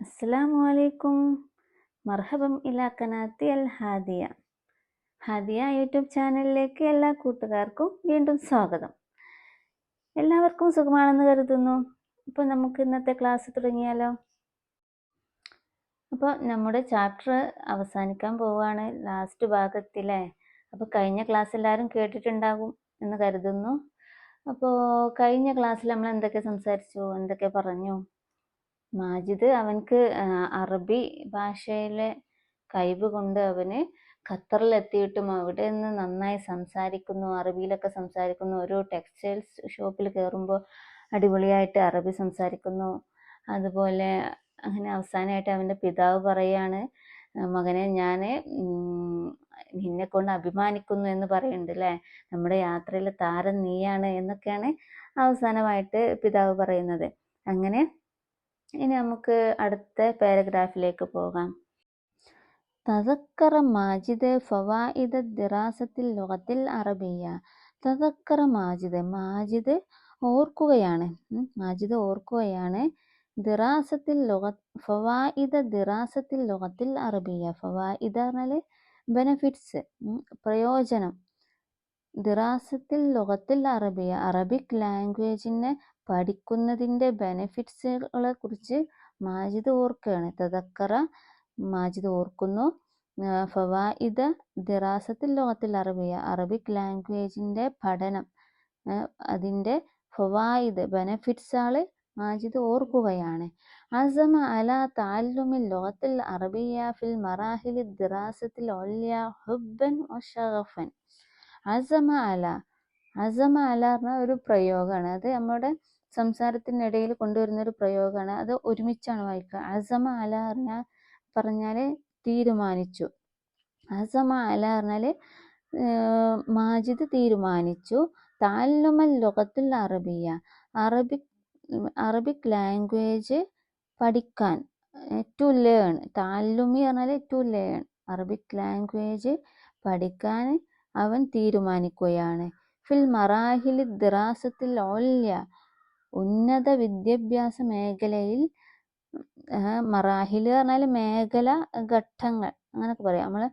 അസ്സലാമു അലൈക്കും. മർഹബം ഇലാ ഖനാത്തി അൽ ഹാദിയ. ഹാദിയ യൂട്യൂബ് ചാനലിലേക്ക് എല്ലാ കൂട്ടുകാർക്കും വീണ്ടും സ്വാഗതം. എല്ലാവർക്കും സുഖമാണെന്ന് കരുതുന്നു. അപ്പോൾ നമുക്ക് ഇന്നത്തെ ക്ലാസ് തുടങ്ങിയാലോ? അപ്പോൾ നമ്മുടെ ചാപ്റ്റർ അവസാനിക്കാൻ പോവുകയാണ്, ലാസ്റ്റ് ഭാഗത്തിലെ. അപ്പോൾ കഴിഞ്ഞ ക്ലാസ് എല്ലാവരും കേട്ടിട്ടുണ്ടാകും എന്ന് കരുതുന്നു. അപ്പോൾ കഴിഞ്ഞ ക്ലാസ്സിൽ നമ്മൾ എന്തൊക്കെ സംസാരിച്ചു, എന്തൊക്കെ പറഞ്ഞു? മാജിദ് അവൻക്ക് അറബി ഭാഷയിലെ കഴിവ് കൊണ്ട് അവന് ഖത്തറിലെത്തിയിട്ടും അവിടെ നിന്ന് നന്നായി സംസാരിക്കുന്നു, അറബിയിലൊക്കെ സംസാരിക്കുന്നു. ഒരു ടെക്സ്റ്റൈൽസ് ഷോപ്പിൽ കയറുമ്പോൾ അടിപൊളിയായിട്ട് അറബി സംസാരിക്കുന്നു. അതുപോലെ അങ്ങനെ അവസാനമായിട്ട് അവൻ്റെ പിതാവ് പറയാണ്, മകനെ ഞാൻ നിന്നെ കൊണ്ട് അഭിമാനിക്കുന്നു എന്ന് പറയുന്നുണ്ട് അല്ലേ, നമ്മുടെ യാത്രയിലെ താരം നീയാണ് എന്നൊക്കെയാണ് അവസാനമായിട്ട് പിതാവ് പറയുന്നത്. അങ്ങനെ ഇനി നമുക്ക് അടുത്ത പാരഗ്രാഫിലേക്ക് പോകാം. തദക്കറ മാജിദ് ഫവായിദ ദിറാസത്തിൽ ലുഗത്തിൽ അറബിയ. തദക്കറ മാജിദ്, മാജിദ് ഓർക്കുകയാണ്, മാജിദ് ഓർക്കുകയാണ്. ദിറാസത്തിൽ ഫവായിദ ദിറാസത്തിൽ ലുഗത്തിൽ അറബിയ. ഫവായിദ പറഞ്ഞാൽ ബെനഫിറ്റ്സ്, പ്രയോജനം. ദിറാസത്തിൽ ലുഗത്തിൽ അറബിയ, അറബിക് ലാംഗ്വേജിനെ പഠിക്കുന്നതിൻ്റെ ബെനിഫിറ്റ്സുകളെ കുറിച്ച് മാജിദ് ഓർക്കുകയാണ്. തദക്കറ, മാജിദ് ഓർക്കുന്നു. ഫവായിദ ദിറാസത്തിൽ ലുഗത്തിൽ അറബിയ, അറബിക് ലാംഗ്വേജിൻ്റെ പഠനം, അതിൻ്റെ ഫവായിദ് ബെനഫിറ്റ്സുകൾ മാജിദ് ഓർക്കുകയാണ്. അസമ അല തഅല്ലുമിൽ ലുഗത്തിൽ അറബിയ ഫിൽ മറാഹിലി ദിറാസത്തിൽ ഉല്യ ഹുബ്ബൻ വശഗഫൻ. അസമ അല, അസമ അല പറഞ്ഞ ഒരു പ്രയോഗമാണ്. അത് നമ്മുടെ സംസാരത്തിനിടയിൽ കൊണ്ടുവരുന്ന ഒരു പ്രയോഗമാണ്. അത് ഒരുമിച്ചാണ് വായിക്കുക. അസമ അല പറഞ്ഞാൽ തീരുമാനിച്ചു. അസമ അല പറഞ്ഞാൽ മാജിദ് തീരുമാനിച്ചു. തഅല്ലുമൽ ലുഗത്തുൽ അറബിയ, അറബിക് ലാംഗ്വേജ് പഠിക്കാൻ. ടു ലേൺ, തഅല്ലുമി പറഞ്ഞാൽ ടു ലേൺ, അറബിക് ലാംഗ്വേജ് പഠിക്കാൻ അവൻ തീരുമാനിക്കുകയാണ്. ഫിൽ മറാഹിലി ദിറാസത്തിൽ ഉല്യ, ഉന്നത വിദ്യാഭ്യാസ മേഖലയിൽ. മറാഹിൽ പറഞ്ഞാൽ മേഖല, ഘട്ടങ്ങൾ അങ്ങനെയൊക്കെ പറയാം നമ്മൾ.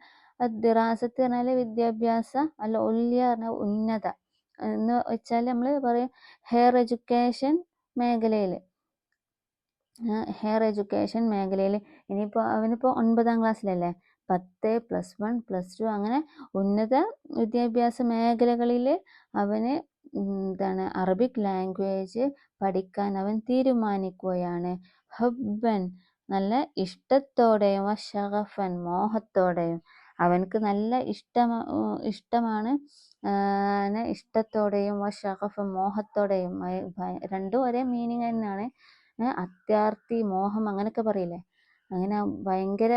ദിറാസത്ത് പറഞ്ഞാൽ വിദ്യാഭ്യാസ, അല്ല ഉല്യ പറഞ്ഞാൽ ഉന്നത എന്ന് വെച്ചാൽ നമ്മൾ പറയും ഹയർ എഡ്യൂക്കേഷൻ മേഖലയിൽ, ഹയർ എഡ്യൂക്കേഷൻ മേഖലയിൽ. ഇനിയിപ്പോൾ അവനിപ്പോൾ 9ാം ക്ലാസ്സിലല്ലേ, 10, +1, +2 അങ്ങനെ ഉന്നത വിദ്യാഭ്യാസ മേഖലകളിൽ അവന് എന്താണ് അറബിക് ലാംഗ്വേജ് പഠിക്കാൻ അവൻ തീരുമാനിക്കുകയാണ്. ഹബ്ബൻ നല്ല ഇഷ്ടത്തോടെയും, വശഗഫൻ മോഹത്തോടെയും. അവനക്ക് നല്ല ഇഷ്ടമാണ്, ഇഷ്ടത്തോടെയും, വശഗഫൻ മോഹത്തോടെയും. രണ്ടും ഒരേ മീനിങ് തന്നെയാണ്. അത്യാർത്തി, മോഹം അങ്ങനെയൊക്കെ പറയില്ലേ, അങ്ങനെ ഭയങ്കര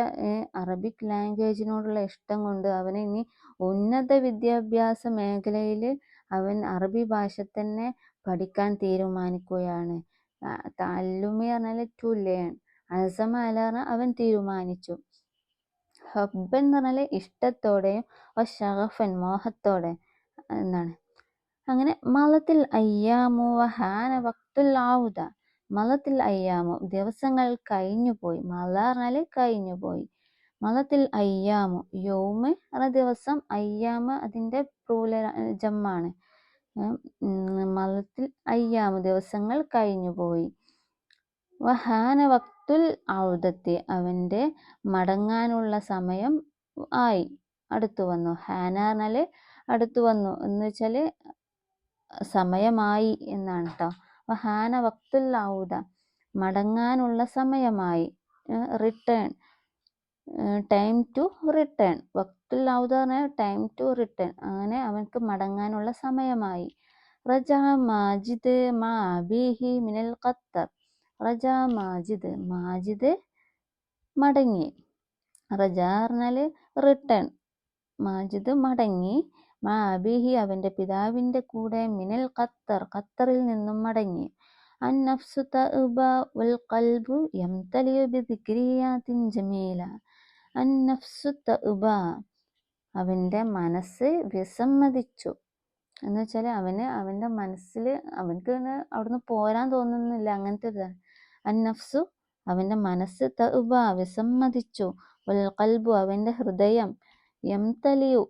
അറബിക് ലാംഗ്വേജിനോടുള്ള ഇഷ്ടം കൊണ്ട് അവന് ഇനി ഉന്നത വിദ്യാഭ്യാസ മേഖലയിൽ അവൻ അറബി ഭാഷ തന്നെ പഠിക്കാൻ തീരുമാനിക്കുകയാണ്. തഅല്ലുമി പറഞ്ഞാൽ ടു ലേൺ, അസമ അല പറഞ്ഞാൽ അവൻ തീരുമാനിച്ചു. ഹബ്ബൻ എന്ന് പറഞ്ഞാൽ ഇഷ്ടത്തോടെയും, വശഗഫൻ മോഹത്തോടെ എന്നാണ്. അങ്ങനെ മലത്തിൽ അയ്യാമു വഹാന വക്തുൽ ഔദ. മലത്തിൽ അയ്യാമു ദിവസങ്ങൾ കഴിഞ്ഞുപോയി. മല പറഞ്ഞാൽ കഴിഞ്ഞുപോയി. മലത്തിൽ അയ്യാമു, യൗമ് എന്ന ദിവസം, അയ്യാമ് അതിൻ്റെ ജമ്മാണ്. മലത്തിൽ അയ്യാമു ദിവസങ്ങൾ കഴിഞ്ഞുപോയി. വഹാന വക്തുൽ ഔദത്തി, അവൻ്റെ മടങ്ങാനുള്ള സമയം ആയി, അടുത്തു വന്നു. ഹാന പറഞ്ഞാൽ അടുത്തു വന്നു എന്ന് വെച്ചാൽ സമയമായി എന്നാണ് കേട്ടോ. വഹാന വക്തുൽ ഔദ, മടങ്ങാനുള്ള സമയമായി. Return, time to return. വക്തുൽ ഔദ പറഞ്ഞാൽ ടൈം ടു റിട്ടേൺ, അങ്ങനെ അവൻക്ക് മടങ്ങാനുള്ള സമയമായി. റജ മാജിദ് മാ അബീഹി മിനൽ ഖത്തർ. റജ മാജിദ്, മാജിദ് മടങ്ങി. റജ പറഞ്ഞാൽ റിട്ടേൺ, മാജിദ് മടങ്ങി. മാ അബീഹി അവൻ്റെ പിതാവിൻ്റെ കൂടെ, മിനൽ ഖത്തർ ഖത്തറിൽ നിന്നും മടങ്ങി. അന്നഫ്സു തഅബ വൽ ഖൽബു യംതലിഉ ബിദിക്രിയാത്തിൻ ജമീല. അന്നഫ്സു തഅബ, അവൻ്റെ മനസ്സ് വിസമ്മതിച്ചു എന്ന് വെച്ചാൽ അവൻ്റെ മനസ്സിൽ അവൻക്ക് അവിടുന്ന് പോരാൻ തോന്നുന്നില്ല, അങ്ങനത്തെ ഒരു ഇതാണ്. അന്നഫ്സു അവൻ്റെ മനസ്സ് തഅബ വിസമ്മതിച്ചു, വൽ ഖൽബു അവൻ്റെ ഹൃദയം യംതലിയു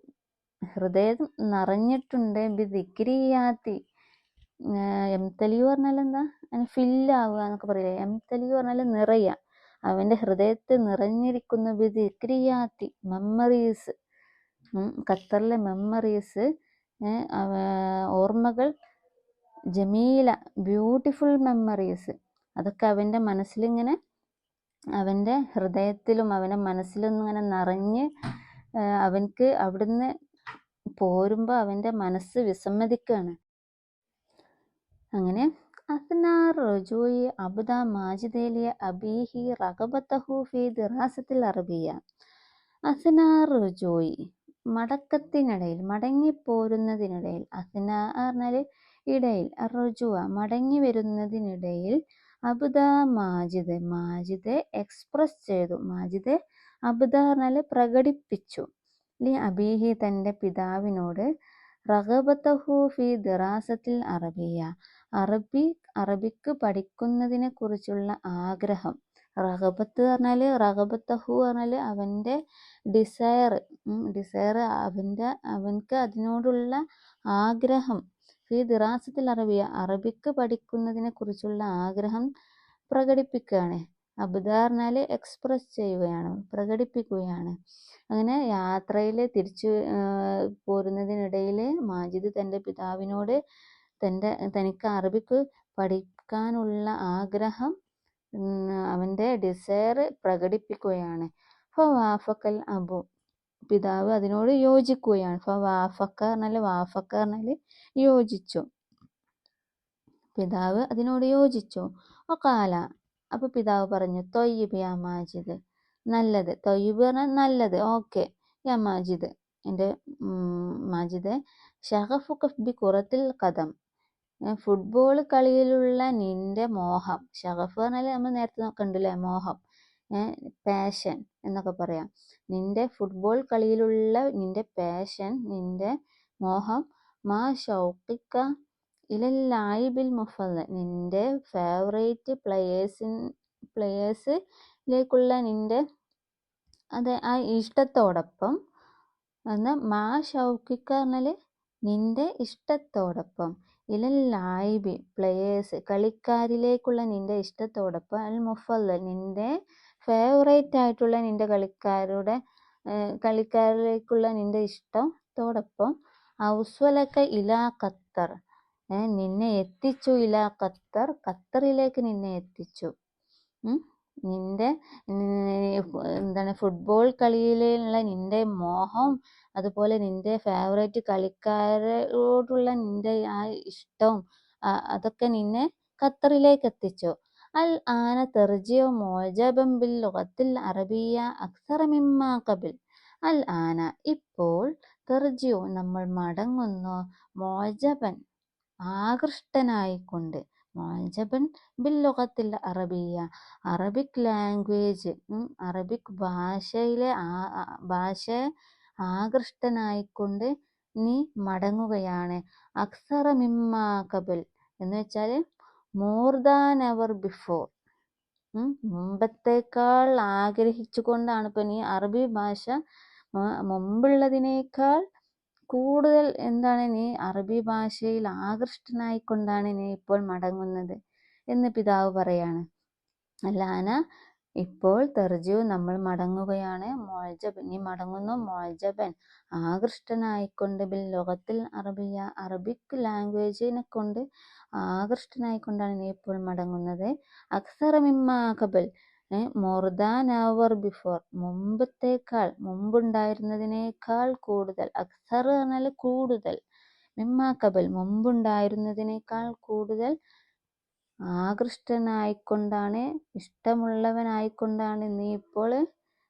ഹൃദയം നിറഞ്ഞിട്ടുണ്ട്, ബിദിക്രിയാത്തി എംതലിയു പറഞ്ഞാൽ എന്താ, ഫില്ലാവുക എന്നൊക്കെ പറയില്ലേ, എംതലിയു പറഞ്ഞാൽ നിറയുക, അവൻ്റെ ഹൃദയത്തിൽ നിറഞ്ഞിരിക്കുന്ന ബിദിക്രിയാത്തി മെമ്മറീസ്, ഖത്തറിലെ മെമ്മറീസ്, ഓർമ്മകൾ, ജമീല ബ്യൂട്ടിഫുൾ മെമ്മറീസ്, അതൊക്കെ അവൻ്റെ മനസ്സിലിങ്ങനെ, അവൻ്റെ ഹൃദയത്തിലും അവൻ്റെ മനസ്സിലും ഇങ്ങനെ നിറഞ്ഞ് അവൻക്ക് അവിടുന്ന് പോരുമ്പോൾ അവൻ്റെ മനസ്സ് വിസമ്മതിക്കുകയാണ്. അങ്ങനെ അസ്നാർ റുജൂഇ അബ്ദ മാജിദേലിയ അബീഹി റഗബത്തഹു ഫി ദിറാസത്തിൽ അറബിയ. അസ്നാർ റുജൂഇ മടക്കത്തിനിടയിൽ, മടങ്ങിപ്പോരുന്നതിനിടയിൽ, അസ്ന പറഞ്ഞാൽ ഇടയിൽ, റുജുവ മടങ്ങി വരുന്നതിനിടയിൽ, അബ്ദ മാജിദ് മാജിദ് എക്സ്പ്രസ് ചെയ്തു, മാജിദ് അബ്ദ പറഞ്ഞാൽ പ്രകടിപ്പിച്ചു, ലി അബീഹി തൻ്റെ പിതാവിനോട്, റഗബത്തഹു ഫി ദിറാസത്തിൽ അറബിയ അറബിക്ക് പഠിക്കുന്നതിനെ കുറിച്ചുള്ള ആഗ്രഹം. റഗബത്ത് പറഞ്ഞാൽ, റഗബത്തഹു പറഞ്ഞാൽ അവൻ്റെ ഡിസയർ, അവൻക്ക് അതിനോടുള്ള ആഗ്രഹം, ഫി ദിറാസത്തിൽ അറബിയ അറബിക്ക് പഠിക്കുന്നതിനെ കുറിച്ചുള്ള ആഗ്രഹം പ്രകടിപ്പിക്കുകയാണ്. അബ്ദ പറഞ്ഞാൽ എക്സ്പ്രസ് ചെയ്യുകയാണ്, പ്രകടിപ്പിക്കുകയാണ്. അങ്ങനെ യാത്രയിൽ തിരിച്ചു പോരുന്നതിനിടയിൽ മാജിദ് തൻ്റെ പിതാവിനോട് തനിക്ക് അറബിക്ക് പഠിക്കാനുള്ള ആഗ്രഹം, അവൻ്റെ ഡിസയർ പ്രകടിപ്പിക്കുകയാണ്. ഫവാഫക്കൽ അബു പിതാവ് അതിനോട് യോജിക്കുകയാണ്. ഫവാഫക്ക പറഞ്ഞാൽ, വാഫക്ക പറഞ്ഞാൽ യോജിച്ചു, പിതാവ് അതിനോട് യോജിച്ചു. ഒക്കാല അപ്പോൾ പിതാവ് പറഞ്ഞു, തൊയ്യിബ് യാ മാജിദ് നല്ലത്, തൊയ്യിബ് പറഞ്ഞാൽ നല്ലത്, ഓക്കെ, യാ മാജിദ് എൻ്റെ മാജിദ്, ഷഗഫുക ബി കുറത്തിൽ ഖദം ഫുട്ബോൾ കളിയിലുള്ള നിന്റെ മോഹം, ഷഗഫ് പറഞ്ഞാൽ നമ്മൾ നേരത്തെ കണ്ടില്ലേ മോഹം, പാഷൻ എന്നൊക്കെ പറയാം, നിന്റെ ഫുട്ബോൾ കളിയിലുള്ള നിന്റെ പാഷൻ, നിന്റെ മോഹം, മാ ഷൗഖിക ഇലൽ ലായിബിൽ മുഫദ്ദൽ നിന്റെ ഫേവറേറ്റ് പ്ലേയേഴ്സിലേക്കുള്ള നിന്റെ ആ ഇഷ്ടത്തോടൊപ്പം, എന്നാൽ മാ ഷൗഖിക പറഞ്ഞാൽ നിന്റെ ഇഷ്ടത്തോടൊപ്പം, ഇലൽ ലായിബി പ്ലേയേഴ്സ് കളിക്കാരിലേക്കുള്ള നിന്റെ ഇഷ്ടത്തോടൊപ്പം, അൽ മുഫദ്ദൽ നിന്റെ ഫേവറേറ്റ് ആയിട്ടുള്ള നിന്റെ കളിക്കാരിലേക്കുള്ള നിന്റെ ഇഷ്ടത്തോടൊപ്പം, ഔസ്വലക ഇലാ ഖത്തർ നിന്നെ എത്തിച്ചു, ഇലാ ഖത്തർ ഖത്തറിലേക്ക് നിന്നെ എത്തിച്ചു. നിന്റെ എന്താണ് ഫുട്ബോൾ കളിയിലുള്ള നിന്റെ മോഹം, അതുപോലെ നിന്റെ ഫേവറേറ്റ് കളിക്കാരോടുള്ള നിന്റെ ആ ഇഷ്ടവും അതൊക്കെ നിന്നെ ഖത്തറിലേക്ക് എത്തിച്ചു. അൽ ആന തെർജിഉ മുഅജബൻ ബിൽ ലുഗത്തിൽ അറബിയ അക്സറ മിമ്മാ ഖബൽ. അൽ ആന ഇപ്പോൾ, തെർജിഉ നമ്മൾ മടങ്ങുന്നു, മുഅജബൻ ആകൃഷ്ടനായിക്കൊണ്ട്, മുഅജബൻ bill ലുഗത്തിൽ Arabiya Arabic language, Arabic ഭാഷയെ ആകൃഷ്ടനായിക്കൊണ്ട് നീ മടങ്ങുകയാണ്. അക്സറ മിമ്മാ ഖബൽ എന്ന് വെച്ചാൽ മോർ ദാൻ എവർ ബിഫോർ, മുമ്പത്തേക്കാൾ ആഗ്രഹിച്ചു കൊണ്ടാണ് ഇപ്പം നീ അറബി ഭാഷ, മുമ്പുള്ളതിനേക്കാൾ കൂടുതൽ എന്താണ് നീ അറബി ഭാഷയിൽ ആകൃഷ്ടനായിക്കൊണ്ടാണ് നീ ഇപ്പോൾ മടങ്ങുന്നത് എന്ന് പിതാവ് പറയാണ്. അല്ലാന ഇപ്പോൾ, തെർജിഉ നമ്മൾ മടങ്ങുകയാണ്, മുഅജബൻ നീ മടങ്ങുന്നു, മുഅജബൻ ആകൃഷ്ടനായിക്കൊണ്ട്, ബിൽ ലുഗത്തിൽ അറബിയ അറബിക് ലാംഗ്വേജിനെ കൊണ്ട് ആകൃഷ്ടനായിക്കൊണ്ടാണ് നീ ഇപ്പോൾ മടങ്ങുന്നത്. അക്സറ മിമ്മാ ഖബൽ മോർ ദാൻ എവർ ബിഫോർ മുമ്പത്തേക്കാൾ, മുമ്പുണ്ടായിരുന്നതിനേക്കാൾ കൂടുതൽ, അക്സർ എന്നാൽ കൂടുതൽ, മിമ്മാ ഖബൽ മുമ്പുണ്ടായിരുന്നതിനേക്കാൾ കൂടുതൽ ആകൃഷ്ടനായിക്കൊണ്ടാണ്, ഇഷ്ടമുള്ളവനായിക്കൊണ്ടാണ് നീ ഇപ്പോൾ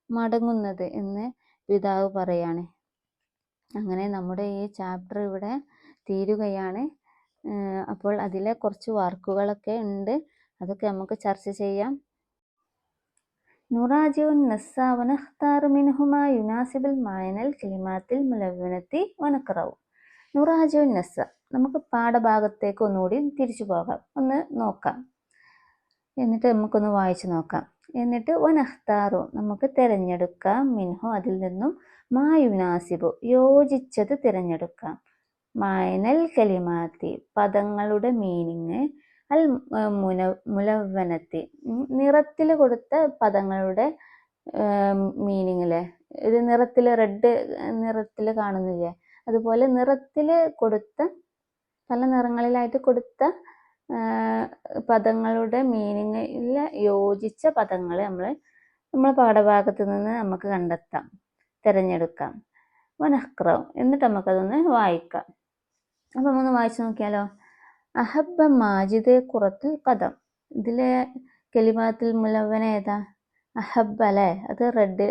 മടങ്ങുന്നത് എന്ന് പിതാവ് പറയാണ്. അങ്ങനെ നമ്മുടെ ഈ ചാപ്റ്റർ ഇവിടെ തീരുകയാണ്. അപ്പോൾ അതിലെ കുറച്ച് വർക്കുകളൊക്കെ ഉണ്ട്, അതൊക്കെ നമുക്ക് ചർച്ച ചെയ്യാം. നുറാജിഉ നസ്സ വനഖ്താറു മിൻഹുമാ യുനാസിബുൽ മഅനൽ കലിമാത്തിൽ മുലവ്വനത്തി വനഖറഉ. നുറാജിഉ നസ്സ നമുക്ക് പാഠഭാഗത്തേക്ക് ഒന്നുകൂടി തിരിച്ചു പോകാം, ഒന്ന് നോക്കാം. എന്നിട്ട് നമുക്കൊന്ന് വായിച്ചു നോക്കാം. എന്നിട്ട് വനഖ്താറു നമുക്ക് തിരഞ്ഞെടുക്കാം, മിൻഹു അതിൽ നിന്നും മായുനാസിബു യോജിച്ചത് തിരഞ്ഞെടുക്കാം, മായനൽ കലിമാത്തി പദങ്ങളുടെ മീനിങ്, അൽ മുലവ്വനത്തി നിറത്തിൽ കൊടുത്ത പദങ്ങളുടെ മീനിങ്ങിലെ ഒരു നിറത്തിൽ റെഡ് നിറത്തിൽ കാണുന്നില്ലേ, അതുപോലെ നിറത്തിൽ കൊടുത്ത പല നിറങ്ങളിലായിട്ട് കൊടുത്ത പദങ്ങളുടെ മീനിങ്ങിൽ യോജിച്ച പദങ്ങൾ നമ്മൾ പാഠഭാഗത്ത് നിന്ന് നമുക്ക് കണ്ടെത്താം, തിരഞ്ഞെടുക്കാം. വനഖ്റഉ എന്നിട്ട് നമുക്കതൊന്ന് വായിക്കാം. അപ്പം ഒന്ന് വായിച്ചു നോക്കിയാലോ. അഹബ്ബ മാജിദ് ഖുറത്തുൽ ഖദം, ഇതിലെ കലിമാത്തുൽ മുലവ്വന ഏതാ? അഹബ്ബ അല്ലേ, അത് റെഡ്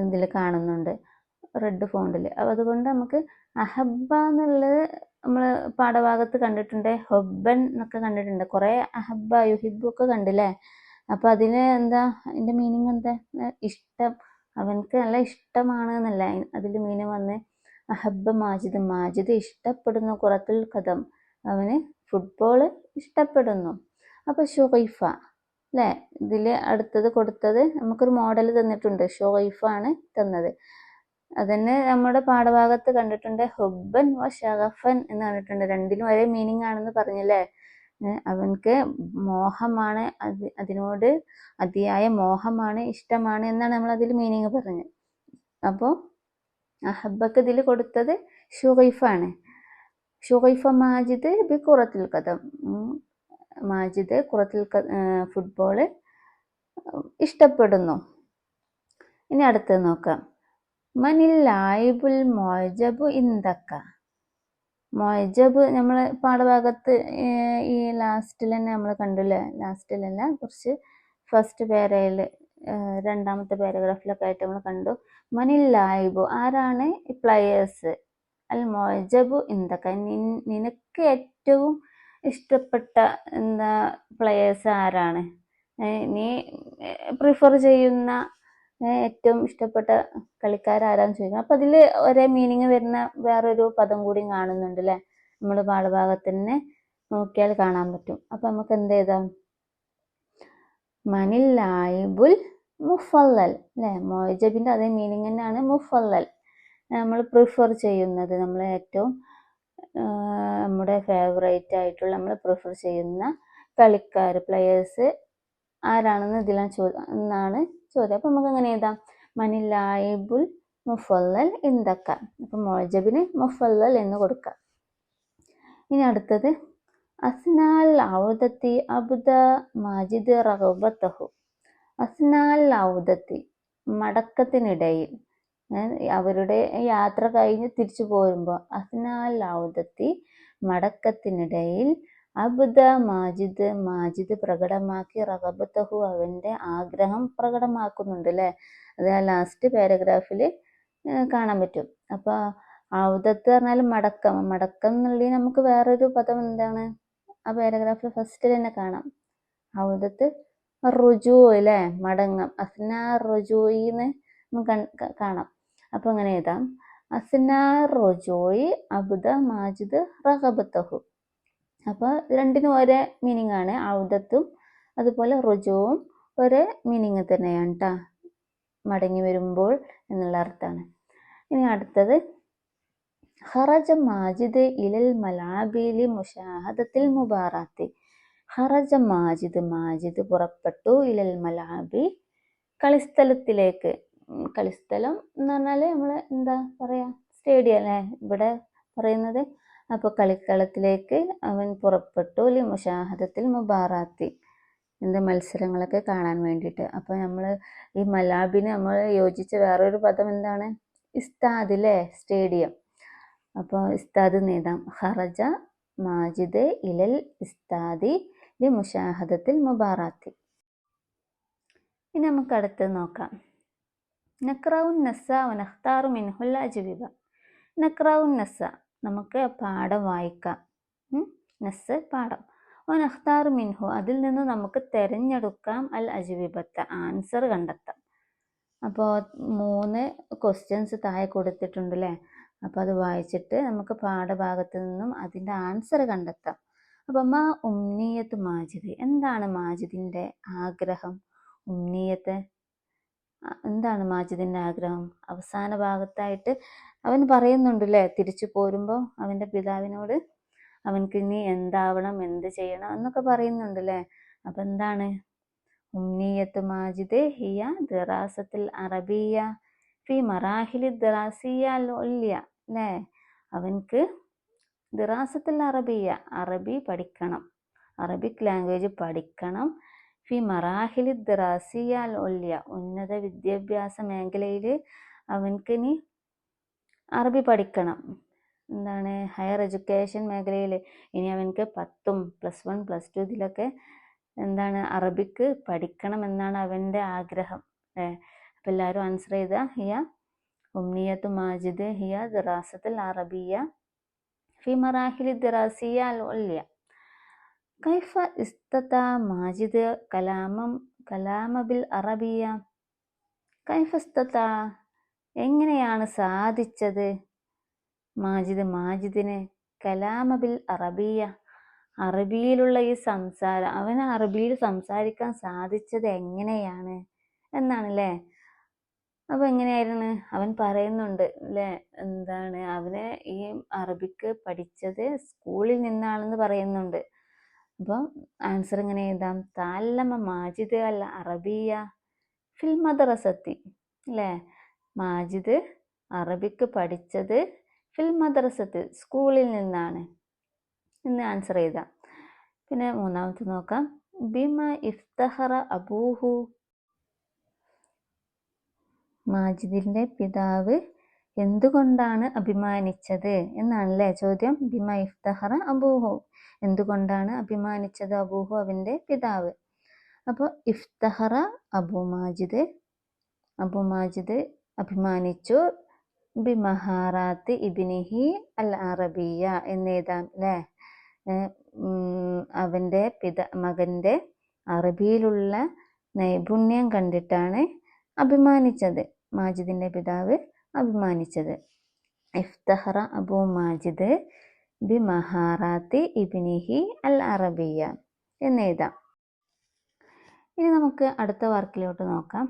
ഇതിൽ കാണുന്നുണ്ട്, റെഡ് ഫോണ്ടിൽ. അതുകൊണ്ട് നമുക്ക് അഹബ്ബ എന്നുള്ളത് നമ്മൾ പാഠഭാഗത്ത് കണ്ടിട്ടുണ്ട്, ഹൊബ്ബൻ എന്നൊക്കെ കണ്ടിട്ടുണ്ട്, കുറേ അഹബ്ബ യുഹിബ്ബു ഒക്കെ കണ്ടില്ലേ. അപ്പം അതിന് എന്താ അതിൻ്റെ മീനിങ് എന്താ? ഇഷ്ടം, അവനക്ക് നല്ല ഇഷ്ടമാണ് എന്നല്ല അതിൽ മീനിങ് വന്ന്. അഹബ്ബ മാജിദ്, മാജിദ് ഇഷ്ടപ്പെടുന്നു, ഖുറത്തുൽ ഖദം അവന് ഫുട്ബോൾ ഇഷ്ടപ്പെടുന്നു. അപ്പോൾ ഷുഗൈഫ അല്ലേ, ഇതിൽ അടുത്തത് കൊടുത്തത് നമുക്കൊരു മോഡൽ തന്നിട്ടുണ്ട്, ഷുഗൈഫ ആണ് തന്നത്. അതന്നെ നമ്മുടെ പാഠഭാഗത്ത് കണ്ടിട്ടുണ്ട്, ഹുബ്ബൻ വ ഷഗഫൻ എന്ന് കണ്ടിട്ടുണ്ട്. രണ്ടിനും ഒരേ മീനിങ് ആണെന്ന് പറഞ്ഞല്ലേ. അവൻക്ക് മോഹമാണ്, അതിനോട് അതിയായ മോഹമാണ്, ഇഷ്ടമാണ് എന്നാണ് നമ്മൾ അതിൽ മീനിങ് പറഞ്ഞത്. അപ്പോൾ അഹബ്ബക്ക് ഇതിൽ കൊടുത്തത് ഷുഗൈഫ ആണ്. ഷുഗൈഫ മാജിദ് ബി ഖുറത്തുൽ ഖദം, മാജിദ് ഖുറത്തുൽ ഫുട്ബോൾ ഇഷ്ടപ്പെടുന്നു. ഇനി അടുത്തത് നോക്കാം. മനിൽ ലായിബുൽ മൊജബു ഇന്ദക്ക. മൊജബ് നമ്മൾ പാഠഭാഗത്ത് ഈ ലാസ്റ്റിൽ തന്നെ നമ്മൾ കണ്ടില്ലേ, ലാസ്റ്റിലല്ല കുറച്ച് ഫസ്റ്റ് പാരയിൽ രണ്ടാമത്തെ പാരഗ്രാഫിലൊക്കെ ആയിട്ട് നമ്മൾ കണ്ടു. മനിൽ ലായിബു ആരാണ്? പ്ലെയേഴ്സ്. അൽ മൊജബു ഇന്ദക്ക നിനക്ക് ഏറ്റവും ഇഷ്ടപ്പെട്ട എന്താ പ്ലെയേഴ്സ് ആരാണ്? നീ പ്രിഫർ ചെയ്യുന്ന ഏറ്റവും ഇഷ്ടപ്പെട്ട കളിക്കാരാരാന്ന് ചോദിക്കണം. അപ്പം അതിൽ ഒരേ മീനിങ് വരുന്ന വേറൊരു പദം കൂടി കാണുന്നുണ്ട് അല്ലേ, നമ്മൾ പാഠഭാഗത്ത് തന്നെ നോക്കിയാൽ കാണാൻ പറ്റും. അപ്പം നമുക്ക് എന്ത് ചെയ്താം? മനിൽ ലായിബുൽ മുഫല്ലൽ അല്ലേ, മൊജബിൻ്റെ അതേ മീനിങ് തന്നെയാണ് മുഫല്ലൽ, നമ്മൾ പ്രിഫർ ചെയ്യുന്നത്, നമ്മൾ ഏറ്റവും നമ്മുടെ ഫേവറേറ്റ് ആയിട്ടുള്ള നമ്മൾ പ്രിഫർ ചെയ്യുന്ന കളിക്കാർ പ്ലെയേഴ്സ് ആരാണെന്ന് എന്നാണ് ചോദ്യം. അപ്പം നമുക്ക് എങ്ങനെ എഴുതാം? മനിൽ ലായിബുൽ മുഫല്ലൽ ഇന്ദക്ക. അപ്പം മൊജബിന് മുഫല്ലൽ എന്ന് കൊടുക്കാം. ഇനി അടുത്തത് അസ്നാൽ ഔദത്തി അബ്ദ മാജിദ് റഗബത്തഹു. അസ്നാൽ ഔദത്തി മടക്കത്തിനിടയിൽ, അവരുടെ യാത്ര കഴിഞ്ഞ് തിരിച്ചു പോരുമ്പോൾ, അസ്നാൽ ഔദത്തി മടക്കത്തിനിടയിൽ, അബ്ദ മാജിദ് മാജിദ് പ്രകടമാക്കി, റഗബത്തഹു അവൻ്റെ ആഗ്രഹം പ്രകടമാക്കുന്നുണ്ട് അല്ലേ. അത് ആ ലാസ്റ്റ് പാരഗ്രാഫിൽ കാണാൻ പറ്റും. അപ്പോൾ ഔദത്ത് പറഞ്ഞാൽ മടക്കം, മടക്കം എന്നുള്ളത് നമുക്ക് വേറൊരു പദം എന്താണ് ആ പാരഗ്രാഫിൽ ഫസ്റ്റിൽ തന്നെ കാണാം. ഔദത്ത് റുജു അല്ലേ, മടങ്ങം. അസ്നാ റുജൂയിന്ന് നമുക്ക് കാണാം. അപ്പോൾ അങ്ങനെ എഴുതാം, അസ്നാ റുജൂയി അബ്ദ മാജിദ് റഗബത്തഹു. അപ്പോൾ രണ്ടിനും ഒരേ മീനിങ് ആണ്, ഔദത്തും അതുപോലെ റുജുവും ഒരേ മീനിങ് തന്നെയാണ് കേട്ടോ, മടങ്ങി വരുമ്പോൾ എന്നുള്ള അർത്ഥമാണ്. ഇനി അടുത്തത് ഖറജ മാജിദ് ഇലൽ മലാബിലി മുഷാഹദത്തിൽ മുബാറാത്തി. ഖറജ മാജിദ് മാജിദ് പുറപ്പെട്ടു, ഇലൽ മലാബി കളിസ്ഥലത്തിലേക്ക്. കളിസ്ഥലം എന്ന് പറഞ്ഞാൽ നമ്മൾ എന്താ പറയുക, സ്റ്റേഡിയം അല്ലേ ഇവിടെ പറയുന്നത്. അപ്പോൾ കളിക്കളത്തിലേക്ക് അവൻ പുറപ്പെട്ടു, ലി മുഷാഹദത്തിൽ മുബാറാത്തി മത്സരങ്ങളൊക്കെ കാണാൻ വേണ്ടിയിട്ട്. അപ്പോൾ നമ്മൾ ഈ മലാബിന് നമ്മൾ യോജിച്ച വേറൊരു പദം എന്താണ്? ഇസ്താദ് അല്ലേ, സ്റ്റേഡിയം. അപ്പോൾ ഇസ്താദ് നേതാം. ഖറജ മാജിദ് ഇലൽ ഇസ്താദി ലി മുഷാഹദത്തിൽ മുബാറാത്തി. ഇനി നമുക്ക് അടുത്ത് നോക്കാം. നഖ്റഉൻ നസ്സ വനഖ്താറു മിൻഹുൽ അജ്വിബ. നഖ്റഉൻ നസ്സ നമുക്ക് പാഠം വായിക്കാം, നസ്സ് പാഠം. വനഖ്താറു മിൻഹു അതിൽ നിന്ന് നമുക്ക് തിരഞ്ഞെടുക്കാം, അൽ അജ്വിബത്ത ആൻസർ കണ്ടെത്താം. അപ്പോൾ 3 ക്വസ്റ്റ്യൻസ് താഴെ കൊടുത്തിട്ടുണ്ട് അല്ലേ. അപ്പോൾ അത് വായിച്ചിട്ട് നമുക്ക് പാഠഭാഗത്ത് നിന്നും അതിൻ്റെ ആൻസർ കണ്ടെത്താം. അപ്പം മാ ഉംനിയത്ത് മാജിദ്, എന്താണ് മാജിദിൻ്റെ ആഗ്രഹം? ഉംനിയത്ത് എന്താണ് മാജിദിൻ്റെ ആഗ്രഹം? അവസാന ഭാഗത്തായിട്ട് അവൻ പറയുന്നുണ്ടല്ലേ, തിരിച്ചു പോരുമ്പോൾ അവൻ്റെ പിതാവിനോട് അവൻക്ക് ഇനി എന്താവണം, എന്ത് ചെയ്യണം എന്നൊക്കെ പറയുന്നുണ്ടല്ലേ. അപ്പം എന്താണ്? ഉംനിയത്ത് മാജിദ് ഹിയ ദിറാസത്തിൽ അറബിയ ഫി മറാഹിലി ദിറാസിയ അല്യ, അല്ലേ? അവൻക്ക് ദിറാസത്തിൽ അറബിയ, അറബി പഠിക്കണം, അറബിക് ലാംഗ്വേജ് പഠിക്കണം. ഫി മറാഹിലി ദിറാസിയ അല്യ, ഉന്നത വിദ്യാഭ്യാസ മേഖലയിൽ അവൻക്കിനി അറബി പഠിക്കണം. എന്താണ്? ഹയർ എഡ്യൂക്കേഷൻ മേഖലയിൽ ഇനി അവൻക്ക് 10, +1, +2 ഇതിലൊക്കെ എന്താണ് അറബിക്ക് പഠിക്കണം എന്നാണ് അവൻ്റെ ആഗ്രഹം. അപ്പം എല്ലാവരും ആൻസർ ചെയ്ത ഹിയ ഉംനിയത്ത് മാജിദ് ഹിയ ദിറാസത്തുൽ അറബിയ ഫി മറാഹിലി ദിറാസിയ അൽഉല്യ. കൈഫ ഇസ്തത മാജിദ് കലാമ ബിൽ അറബിയ. കൈഫ ഇസ്തത, എങ്ങനെയാണ് സാധിച്ചത്? മാജിദിന് കലാമ ബിൽ അറബിയ, അറബിയിലുള്ള ഈ സംസാരം, അവന് അറബിയിൽ സംസാരിക്കാൻ സാധിച്ചത് എങ്ങനെയാണ് എന്നാണല്ലേ. അപ്പോൾ എങ്ങനെയായിരുന്നു? അവൻ പറയുന്നുണ്ട് അല്ലേ, എന്താണ് അവന് ഈ അറബിക്ക് പഠിച്ചത് സ്കൂളിൽ നിന്നാണെന്ന് പറയുന്നുണ്ട്. അപ്പോൾ ആൻസർ എങ്ങനെ എഴുതാം? തഅല്ലമ മാജിദ് അൽ അറബിയ ഫിൽ മദ്രസത്തി, അല്ലേ? മാജിദ് അറബിക്ക് പഠിച്ചത് ഫിൽ മദ്രസത്ത്, സ്കൂളിൽ നിന്നാണ് എന്ന് ആൻസർ ചെയ്താം. പിന്നെ മൂന്നാമത്തെ നോക്കാം. ബിമ ഇഫ്തഖറ അബൂഹു, മാജിദിൻ്റെ പിതാവ് എന്തുകൊണ്ടാണ് അഭിമാനിച്ചത് എന്നാണല്ലേ ചോദ്യം. ബിമ ഇഫ്തഖറ അബൂഹു, എന്തുകൊണ്ടാണ് അഭിമാനിച്ചത് അബൂഹു, അവൻ്റെ പിതാവ്. അപ്പോൾ ഇഫ്തഖറ അബൂ മാജിദ് അഭിമാനിച്ചു ബിമഹാറാത്ത് ഇബ്നിഹി അൽ അറബിയ എന്നെഴുതാം, അല്ലേ? അവൻ്റെ മകൻ്റെ അറബിയിലുള്ള നൈപുണ്യം കണ്ടിട്ടാണ് അഭിമാനിച്ചത്, മാജിദിൻ്റെ പിതാവ് അഭിമാനിച്ചത്. ഇഫ്തഖറ അബൂ മാജിദ് ബിമഹാറാത്തി ഇബ്നിഹി അൽ അറബിയ എന്നെഴുതാം. ഇനി നമുക്ക് അടുത്ത വർക്കിലോട്ട് നോക്കാം.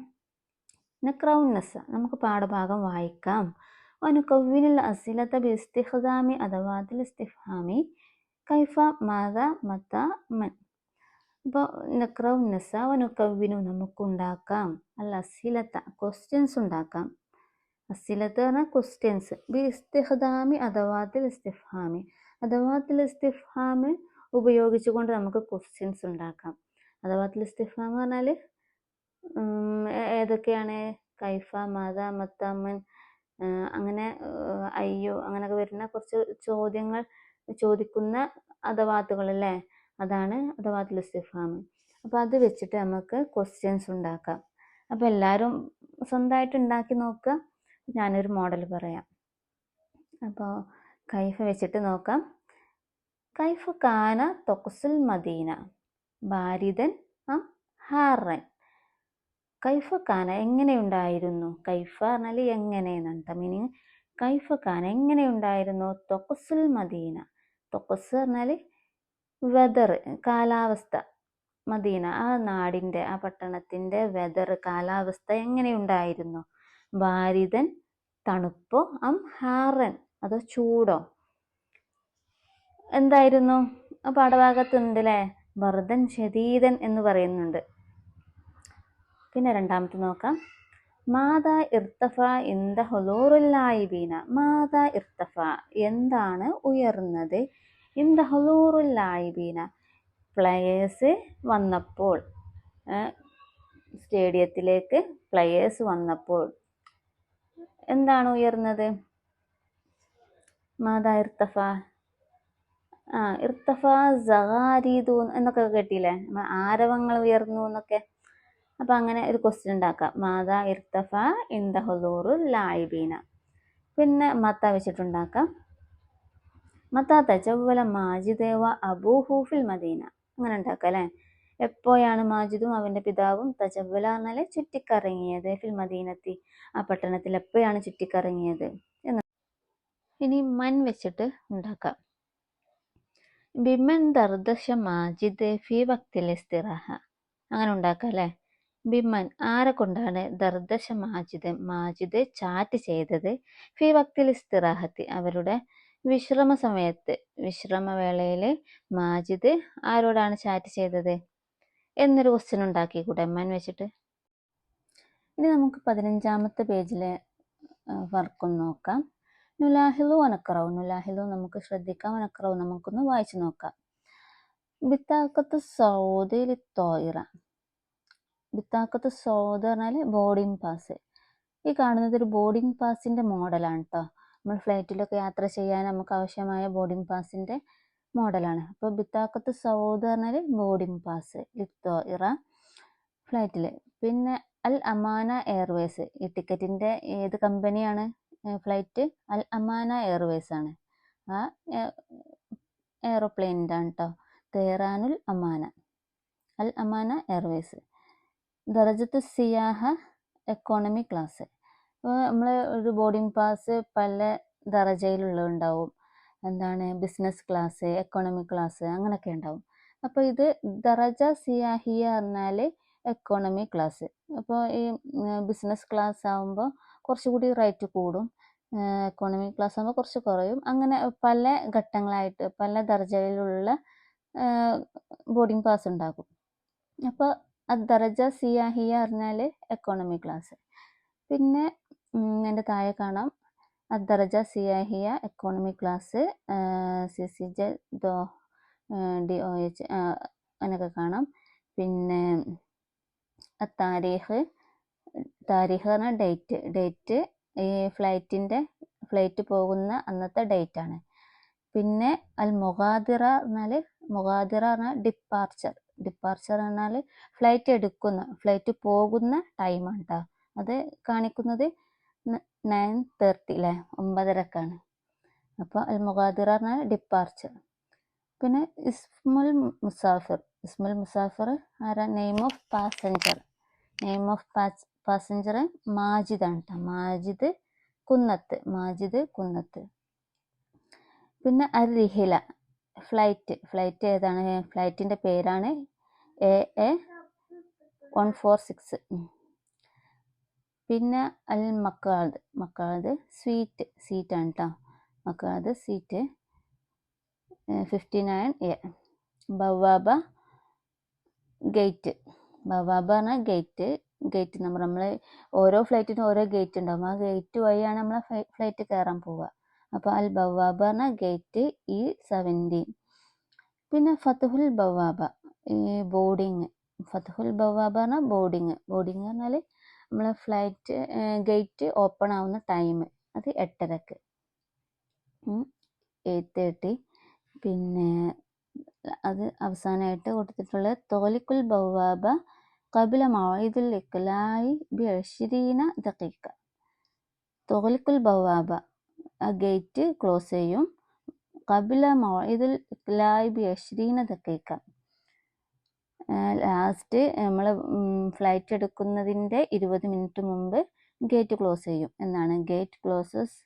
നഖ്റഉന്നസ, നമുക്ക് പാഠഭാഗം വായിക്കാം. വനുകവ്വിനുൽ അസ്ഇലത ബിഇസ്തിഖ്ദാമി അദവാതിൽ ഇസ്തിഫ്ഹാമി കൈഫ മാദ മത മൻ. അപ്പോൾ നഖ്റഉന്നസ വനുകവ്വിനു, നമുക്കുണ്ടാക്കാം, അൽ അസ്ഇലത ക്വസ്റ്റ്യൻസ് ഉണ്ടാക്കാം. അസ്ഇലത്ത് പറഞ്ഞാൽ ക്വസ്റ്റ്യൻസ്. ബിഇസ്തിഖ്ദാമി അദവാതിൽ ഇസ്തിഫ്ഹാമി, അദവാതിൽ ഇസ്തിഫ്ഹാമ് ഉപയോഗിച്ചുകൊണ്ട് നമുക്ക് ക്വസ്റ്റ്യൻസ് ഉണ്ടാക്കാം. അദവാതിൽ ഇസ്തിഫ്ഹാം പറഞ്ഞാൽ ഏതൊക്കെയാണ്? കൈഫ, മാദ, മത്ത, മൻ, അങ്ങനെ അയ്യോ അങ്ങനെയൊക്കെ വരുന്ന കുറച്ച് ചോദ്യങ്ങൾ ചോദിക്കുന്ന അദവാത്തുകൾ, അല്ലേ? അതാണ് അദവാത്തുൽ ഇസ്തിഫ്ഹാം. അപ്പോൾ അത് വെച്ചിട്ട് നമുക്ക് ക്വസ്റ്റ്യൻസ് ഉണ്ടാക്കാം. അപ്പോൾ എല്ലാവരും സ്വന്തമായിട്ട് ഉണ്ടാക്കി നോക്കുക. ഞാനൊരു മോഡൽ പറയാം. അപ്പോൾ കൈഫ വെച്ചിട്ട് നോക്കാം. കൈഫ കാന തൊക്സുൽ മദീന ബാരിദൻ അം ഹാറൻ. കൈഫ കാന, എങ്ങനെയുണ്ടായിരുന്നു? കൈഫ പറഞ്ഞാൽ എങ്ങനെ എന്നാണ് മീനിങ്. കൈഫ കാന, എങ്ങനെയുണ്ടായിരുന്നു? തൊക്സുൽ മദീന, തൊക്സ് പറഞ്ഞാൽ വെതർ, കാലാവസ്ഥ. മദീന, ആ നാടിൻ്റെ, ആ പട്ടണത്തിൻ്റെ വെതർ, കാലാവസ്ഥ എങ്ങനെയുണ്ടായിരുന്നു? ബാരിദൻ, തണുപ്പോ, അം ഹാറൻ, അതോ ചൂടോ? എന്തായിരുന്നു? പാഠഭാഗത്തുണ്ട് അല്ലേ, ബർദൻ ഷദീദൻ എന്ന് പറയുന്നുണ്ട്. പിന്നെ രണ്ടാമത്തെ നോക്കാം. മാദ ഇർത്തഫ ഇന്ദ ഹുളൂറുൽ ലായിബീന. മാദ ഇർത്തഫ, എന്താണ് ഉയർന്നത്? ഇന്ദ ഹുളൂറുൽ ലായിബീന, പ്ലെയേഴ്സ് വന്നപ്പോൾ, സ്റ്റേഡിയത്തിലേക്ക് പ്ലെയേഴ്സ് വന്നപ്പോൾ എന്താണ് ഉയർന്നത്? മാദ ഇർത്തഫ, ഇർത്തഫ സഗാരീദു എന്നൊക്കെ കേട്ടില്ലേ, ആരവങ്ങൾ ഉയർന്നു എന്നൊക്കെ. അപ്പം അങ്ങനെ ഒരു ക്വസ്റ്റ്യൻ ഉണ്ടാക്കാം. മാദ ഇർത്തഫ ഇന്ദ ഹുളൂറുൽ ലായിബീന. പിന്നെ മത്ത വെച്ചിട്ടുണ്ടാക്കാം. മത്ത തജവ്വല മാജിദ് വ അബൂഹു ഫിൽ മദീന, അങ്ങനെ ഉണ്ടാക്കാം അല്ലേ. എപ്പോഴാണ് മാജിദും അവൻ്റെ പിതാവും തജവ്വല പറഞ്ഞാൽ ചുറ്റിക്കറങ്ങിയത്, ഫിൽ മദീനത്തി, ആ പട്ടണത്തിൽ എപ്പോഴാണ് ചുറ്റിക്കറങ്ങിയത് എന്ന്. ഇനി മൻ വെച്ചിട്ട് ഉണ്ടാക്കാം. ബിമൻ ദർദശ മാജിദ് ഫി വക്തിൽ ഇസ്തിറാഹ. അങ്ങനെ ഉണ്ടാക്കാം അല്ലേ. ബിമൻ ആരെ കൊണ്ടാണ് ദർദശ മാജിദ് ചാറ്റ് ചെയ്തത് ഫി വക്തിൽ ഇസ്തിറാഹത്തി അവരുടെ വിശ്രമ സമയത്ത് വിശ്രമവേളയിൽ മാജിദ് ആരോടാണ് ചാറ്റ് ചെയ്തത് എന്നൊരു ക്വസ്റ്റ്യൻ ഉണ്ടാക്കിക്കൂടെ എമ്മൻ വെച്ചിട്ട്. ഇനി നമുക്ക് 15-ാമത്തെ പേജിലെ വർക്കൊന്ന് നോക്കാം. നുലാഹിലു വനക്കറവ്. നുലാഹിലു നമുക്ക് ശ്രദ്ധിക്കാം, വനക്കറവ് നമുക്കൊന്ന് വായിച്ചു നോക്കാം. ബിത്താക്കത്ത് സൗദി തോയിറ. ബിത്താക്കത്ത് സൗദ് പറഞ്ഞാൽ ബോർഡിംഗ് പാസ്. ഈ കാണുന്നത് ഒരു ബോർഡിംഗ് പാസിൻ്റെ മോഡലാണ് കേട്ടോ. നമ്മൾ ഫ്ലൈറ്റിലൊക്കെ യാത്ര ചെയ്യാൻ നമുക്ക് ആവശ്യമായ ബോർഡിംഗ് പാസിൻ്റെ മോഡലാണ്. അപ്പോൾ ബിത്താക്കത്ത് സൗദ് പറഞ്ഞാൽ ബോർഡിംഗ് പാസ് ലിത്തോയിറ ഫ്ലൈറ്റിൽ. പിന്നെ അൽ അമാന എയർവേസ്. ഈ ടിക്കറ്റിൻ്റെ ഏത് കമ്പനിയാണ് ഫ്ലൈറ്റ്? അൽ അമാന എയർവേസ് ആണ്. ആ എയറോപ്ലെയിനിൻ്റെ ആണ് കേട്ടോ. തെഹ്റാനുൽ അമാന, അൽ അമാന എയർവേസ്. ദറജത്ത് സിയാഹ എക്കോണമി ക്ലാസ്. അപ്പോൾ നമ്മൾ ഒരു ബോർഡിംഗ് പാസ് പല ദറജയിലുള്ളതുണ്ടാവും. എന്താണ്, ബിസിനസ് ക്ലാസ്, എക്കോണമി ക്ലാസ്, അങ്ങനെയൊക്കെ ഉണ്ടാവും. അപ്പോൾ ഇത് ദറജ സിയാഹിയ പറഞ്ഞാൽ എക്കോണമി ക്ലാസ്. അപ്പോൾ ഈ ബിസിനസ് ക്ലാസ് ആകുമ്പോൾ കുറച്ചുകൂടി റേറ്റ് കൂടും, എക്കോണമി ക്ലാസ് ആകുമ്പോൾ കുറച്ച് കുറയും. അങ്ങനെ പല ഘട്ടങ്ങളായിട്ട് പല ദർജയിലുള്ള ബോർഡിംഗ് പാസ് ഉണ്ടാകും. അപ്പോൾ ദറജ സിയാഹിയ പറഞ്ഞാൽ എക്കോണമി ക്ലാസ്. പിന്നെ എൻ്റെ താഴെ കാണാം ദറജ സിയാഹിയ എക്കോണമി ക്ലാസ്, CCJ DOH അങ്ങനെയൊക്കെ കാണാം. പിന്നെ താരീഖ് പറഞ്ഞാൽ ഡേറ്റ് ഈ ഫ്ലൈറ്റ് പോകുന്ന അന്നത്തെ ഡേറ്റ് ആണ്. പിന്നെ അൽ മുഗാദിറ പറഞ്ഞാൽ ഡിപ്പാർച്ചർ പറഞ്ഞാൽ ഫ്ലൈറ്റ് പോകുന്ന ടൈമാണ് കേട്ടോ. അത് കാണിക്കുന്നത് 9:30 അല്ലേ, 9:30ക്കാണ്. അപ്പോൾ അൽ മുഗാദിറ പറഞ്ഞാൽ ഡിപ്പാർച്ചർ. പിന്നെ ഇസ്മുൽ മുസാഫിർ ആരാ? നെയിം ഓഫ് പാസഞ്ചർ മാജിദാണ് കേട്ടോ. മാജിദ് കുന്നത്ത്. പിന്നെ അൽ റിഹില ഫ്ലൈറ്റ് ഏതാണ്? ഫ്ലൈറ്റിൻ്റെ പേരാണ് AA146. പിന്നെ അൽ മക്കാദ് സീറ്റാണ് കേട്ടോ. മക്കാദ് സീറ്റ് 59A. ബവാബ ഗേറ്റ് പറഞ്ഞാൽ ഗേറ്റ് നമ്മൾ ഓരോ ഫ്ലൈറ്റിനും ഓരോ ഗേറ്റ് ഉണ്ടാകും. ആ ഗേറ്റ് വഴിയാണ് നമ്മൾ ഫ്ലൈറ്റ് കയറാൻ പോവുക. അപ്പോൾ അൽ ബവാബ പറഞ്ഞാൽ ഗേറ്റ് E17. പിന്നെ ഫത്തുഹുൽ ബവാബ ഈ ബോർഡിങ്. ഫത്തുഹുൽ ബവാബ പറഞ്ഞാൽ ബോർഡിങ് പറഞ്ഞാൽ നമ്മളെ ഫ്ലൈറ്റ് ഗേറ്റ് ഓപ്പൺ ആവുന്ന ടൈം അത് 8:30, 8:30. പിന്നെ അത് അവസാനമായിട്ട് കൊടുത്തിട്ടുള്ളത് തോലിക്കുൽ ബവാബ കബില മൗഇദുൽ ഇഖ്ലാഇ ബി20 ദഖീഖ. തോലിക്കുൽ ബവാബ ആ ഗേറ്റ് ക്ലോസ് ചെയ്യും. കബില മൗഇദുൽ ഇഖ്ലാഇ ബി20 ദഖീഖ. ലാസ്റ്റ് നമ്മൾ ഫ്ലൈറ്റ് എടുക്കുന്നതിൻ്റെ 20 മിനിറ്റ് മുമ്പ് ഗേറ്റ് ക്ലോസ് ചെയ്യും എന്നാണ്. Gate closes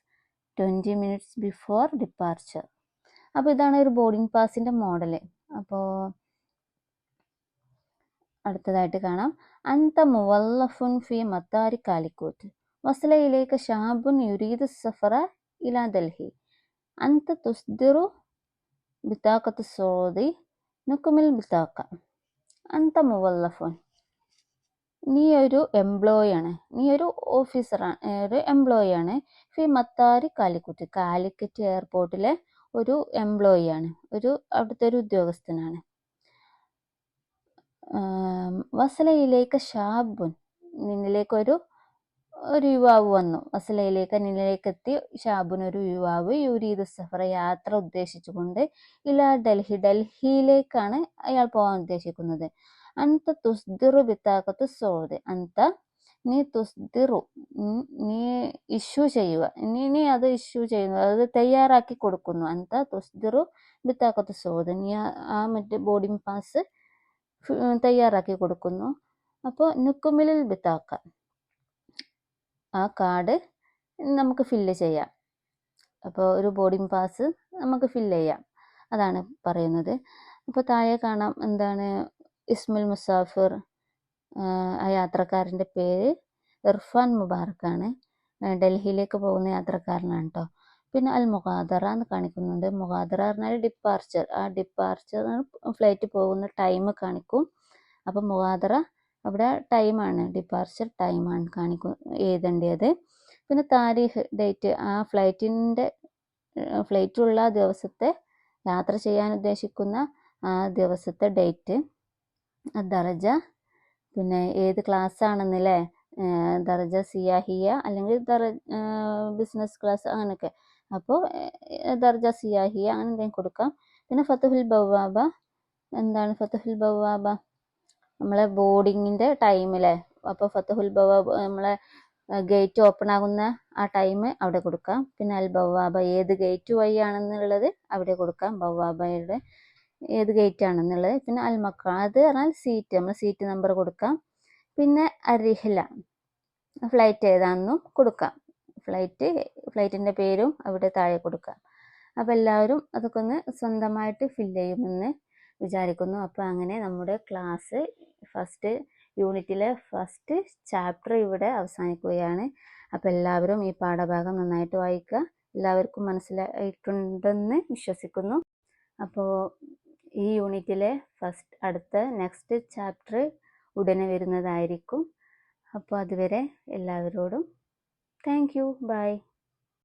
20 minutes before departure. അപ്പോൾ ഇതാണ് ഒരു ബോർഡിംഗ് പാസിൻ്റെ മോഡൽ. അപ്പോൾ അടുത്തതായിട്ട് കാണാം. അന്ത മുവല്ലഫുൻ ഫി മത്താരി കാലിക്കോട്ട് വസല ഇലൈക ഷാബുൻ യുരീദു സഫറ ഇലാ ഡൽഹി അന്ത തുസ്ദിറു ബിതാഖത്ത് സൗദി നുക്മിൽ ബിതാഖ. അന്ത മുവല്ലഫുൻ, നീ ഒരു എംപ്ലോയിയാണ്, നീ ഒരു ഓഫീസറാണ്, ഒരു എംപ്ലോയിയാണ്. ഫി മത്താരി കാലിക്കറ്റ് എയർപോർട്ടിലെ ഒരു എംപ്ലോയിയാണ്, അവിടുത്തെ ഒരു ഉദ്യോഗസ്ഥനാണ്. വസലയിലേക്ക് ഷാബുൻ, നിന്നിലേക്ക് ഒരു യുവാവ് വന്നു. വസലയിലേക്ക് നിന്നിലേക്ക് എത്തി. ഷാബുൻ ഒരു യുവാവ്. യുരീദു സഫറ യാത്ര ഉദ്ദേശിച്ചുകൊണ്ട്. ഇലാ ഡൽഹിയിലേക്കാണ് അയാൾ പോകാൻ ഉദ്ദേശിക്കുന്നത്. അന്ത തുസ്ദിറു ബിതാഖത്ത് സൗദി. നീ തുസ്ദിറു, നീ ഇഷ്യൂ ചെയ്യുക, നീ അത് ഇഷ്യൂ ചെയ്യുന്നു, അത് തയ്യാറാക്കി കൊടുക്കുന്നു. അന്ത തുസ്ദിറു ബിതാഖത്ത് സൗദി, നീ ആ മറ്റേ ബോർഡിംഗ് പാസ് തയ്യാറാക്കി കൊടുക്കുന്നു. അപ്പോൾ നുക്കുമിലിൽ ബിതാഖ, ആ കാർഡ് നമുക്ക് ഫില്ല് ചെയ്യാം. അപ്പോൾ ഒരു ബോർഡിംഗ് പാസ് നമുക്ക് ഫില്ല് ചെയ്യാം. അതാണ് പറയുന്നത്. അപ്പോൾ താഴെ കാണാം എന്താണ് ഇസ്മുൽ മുസാഫിർ, ആ യാത്രക്കാരൻ്റെ പേര് ഇർഫാൻ മുബാറക്കാണ്. ഡൽഹിയിലേക്ക് പോകുന്ന യാത്രക്കാരനാണ് കേട്ടോ. പിന്നെ അൽ മുഗാദറ എന്ന് കാണിക്കുന്നുണ്ട്. മുഗാദറ പറഞ്ഞാൽ ഡിപ്പാർച്ചർ, ആ ഡിപ്പാർച്ചർ ഫ്ലൈറ്റ് പോകുന്ന ടൈം കാണിക്കും. അപ്പം മുഗാദറ അവിടെ ടൈമാണ്, ഡിപ്പാർച്ചർ ടൈമാണ് എഴുതേണ്ടത്. പിന്നെ താരീഖ്, ഡേറ്റ്, ആ ഫ്ലൈറ്റുള്ള ദിവസത്തെ, യാത്ര ചെയ്യാൻ ഉദ്ദേശിക്കുന്ന ആ ദിവസത്തെ ഡേറ്റ്. ദറജ, പിന്നെ ഏത് ക്ലാസ് ആണെന്നല്ലേ, ദറജ സിയാഹിയ അല്ലെങ്കിൽ ബിസിനസ് ക്ലാസ് അങ്ങനെയൊക്കെ. അപ്പോൾ ദർജ സിയാഹിയ അങ്ങനെ എന്തെങ്കിലും കൊടുക്കാം. പിന്നെ ഫത്തുഹുൽ ബവാബ, എന്താണ് ഫത്തുഹുൽ ബവാബ, നമ്മളെ ബോർഡിങ്ങിൻ്റെ ടൈമിലെ, അപ്പോൾ ഫത്തുഹുൽ ബവാബ നമ്മളെ ഗേറ്റ് ഓപ്പൺ ആകുന്ന ആ ടൈം അവിടെ കൊടുക്കാം. പിന്നെ അൽ ബവാബ, ഏത് ഗേറ്റ് വഴിയാണെന്നുള്ളത് അവിടെ കൊടുക്കാം, ബവാബയുടെ ഏത് ഗേറ്റ് ആണെന്നുള്ളത്. പിന്നെ അൽ മഖാദ് പറഞ്ഞാൽ സീറ്റ്, നമ്മൾ സീറ്റ് നമ്പർ കൊടുക്കാം. പിന്നെ അരിഹില, ഫ്ലൈറ്റ് ഏതാണെന്നും കൊടുക്കാം, ഫ്ലൈറ്റിൻ്റെ പേരും അവിടെ താഴെ കൊടുക്കാം. അപ്പോൾ എല്ലാവരും അതൊക്കെ ഒന്ന് സ്വന്തമായിട്ട് ഫില്ല് ചെയ്യുമെന്ന് വിചാരിക്കുന്നു. അപ്പോൾ അങ്ങനെ നമ്മുടെ ക്ലാസ് ഫസ്റ്റ് യൂണിറ്റിലെ ഫസ്റ്റ് ചാപ്റ്റർ ഇവിടെ അവസാനിക്കുകയാണ്. അപ്പോൾ എല്ലാവരും ഈ പാഠഭാഗം നന്നായിട്ട് വായിക്കുക. എല്ലാവർക്കും മനസ്സിലായിട്ടുണ്ടെന്ന് വിശ്വസിക്കുന്നു. അപ്പോൾ ഈ യൂണിറ്റിലെ അടുത്ത നെക്സ്റ്റ് ചാപ്റ്റർ ഉടനെ വരുന്നതായിരിക്കും. അപ്പോൾ അതുവരെ എല്ലാവരോടും താങ്ക് യു, ബൈ.